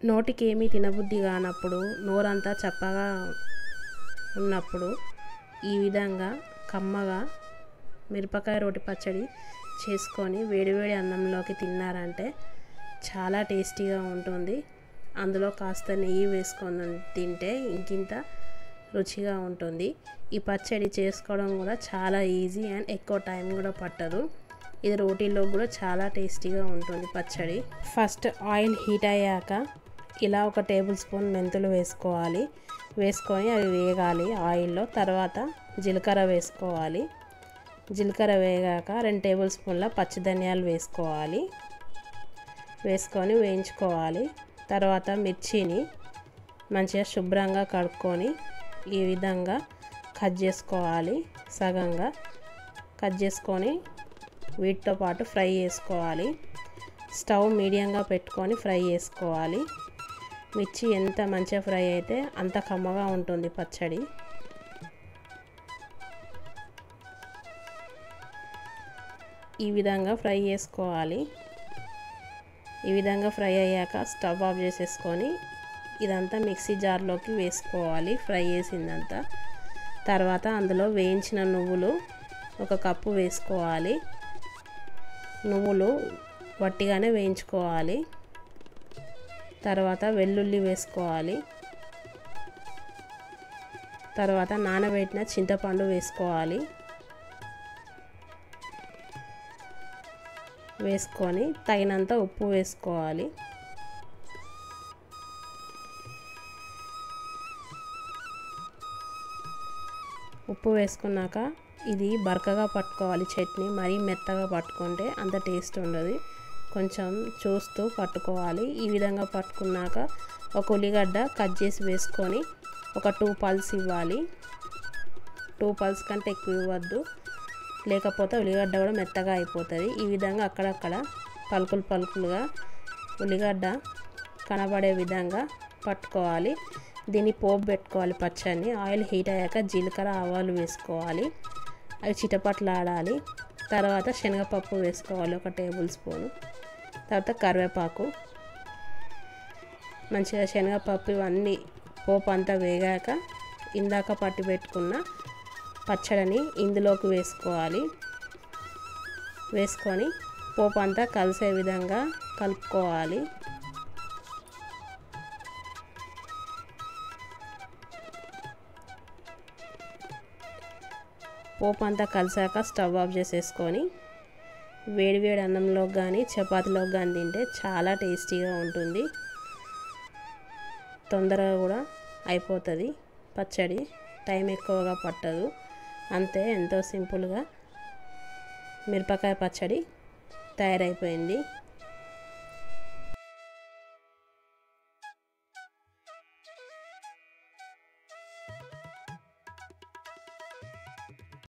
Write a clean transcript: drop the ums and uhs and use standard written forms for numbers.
నోటికి ఏమీ తినబుద్ధి కానప్పుడు, నోరంతా చప్పగా ఉన్నప్పుడు ఈ విధంగా కమ్మగా మిరపకాయ రోటి పచ్చడి చేసుకొని వేడివేడి అన్నంలోకి తిన్నారంటే చాలా టేస్టీగా ఉంటుంది. అందులో కాస్త నెయ్యి వేసుకొని తింటే ఇంకింత రుచిగా ఉంటుంది. ఈ పచ్చడి చేసుకోవడం కూడా చాలా ఈజీ అండ్ ఎక్కువ టైం కూడా పట్టదు. ఇది రోటీలో కూడా చాలా టేస్టీగా ఉంటుంది పచ్చడి. ఫస్ట్ ఆయిల్ హీట్ అయ్యాక ఇలా 1 టేబుల్ స్పూన్ మెంతులు వేసుకోవాలి. వేసుకొని అవి వేగాలి ఆయిల్లో. తర్వాత జీలకర్ర వేసుకోవాలి. జీలకర్ర వేగాక 2 టేబుల్ స్పూన్ల పచ్చి ధనియాలు వేసుకోవాలి. వేసుకొని వేయించుకోవాలి. తర్వాత మిర్చిని మంచిగా శుభ్రంగా కడుక్కొని ఈ విధంగా కట్ చేసుకోవాలి. సగంగా కట్ చేసుకొని వీటితో పాటు ఫ్రై చేసుకోవాలి. స్టవ్ మీడియంగా పెట్టుకొని ఫ్రై చేసుకోవాలి. మిర్చి ఎంత మంచిగా ఫ్రై అయితే అంత కమ్మగా ఉంటుంది పచ్చడి. ఈ విధంగా ఫ్రై చేసుకోవాలి. ఈ విధంగా ఫ్రై అయ్యాక స్టవ్ ఆఫ్ చేసేసుకొని ఇదంతా మిక్సీ జార్లోకి వేసుకోవాలి. ఫ్రై చేసిందంతా. తర్వాత అందులో వేయించిన నువ్వులు 1 కప్పు వేసుకోవాలి. నువ్వులు వట్టిగానే వేయించుకోవాలి. తర్వాత వెల్లుల్లి వేసుకోవాలి. తర్వాత నానబెట్టిన చింతపండు వేసుకోవాలి. వేసుకొని తగినంత ఉప్పు వేసుకోవాలి. ఉప్పు వేసుకున్నాక ఇది బరకగా పట్టుకోవాలి చట్నీ. మరీ మెత్తగా పట్టుకుంటే అంత టేస్ట్ ఉండదు. కొంచెం చూస్తూ పట్టుకోవాలి. ఈ విధంగా పట్టుకున్నాక 1 ఉల్లిగడ్డ కట్ చేసి వేసుకొని ఒక 2 పల్స్ ఇవ్వాలి. 2 పల్స్ కంటే ఎక్కువ ఇవ్వద్దు, లేకపోతే ఉల్లిగడ్డ కూడా మెత్తగా అయిపోతుంది. ఈ విధంగా అక్కడక్కడ పలుకులుగా ఉల్లిగడ్డ కనబడే విధంగా పట్టుకోవాలి. దీన్ని పోపు పెట్టుకోవాలి పచ్చడిని. ఆయిల్ హీట్ అయ్యాక జీలకర్ర ఆవాలు వేసుకోవాలి. అవి చిటపట్లాడాలి. తర్వాత శనగపప్పు వేసుకోవాలి 1 టేబుల్ స్పూను. తర్వాత కరివేపాకు. మంచిగా శనగపప్పు ఇవన్నీ పోపు అంతా వేగాక ఇందాక పట్టి పెట్టుకున్న పచ్చడిని ఇందులోకి వేసుకోవాలి. వేసుకొని పోపు అంతా కలిసే విధంగా కలుపుకోవాలి. పోపు అంతా కలిసాక స్టవ్ ఆఫ్ చేసేసుకొని వేడివేడి అన్నంలోకి కానీ చపాతీలోకి కానీ తింటే చాలా టేస్టీగా ఉంటుంది. తొందరగా కూడా అయిపోతుంది పచ్చడి. టైం ఎక్కువగా పట్టదు. అంతే, ఎంతో సింపుల్గా మిరపకాయ పచ్చడి తయారైపోయింది.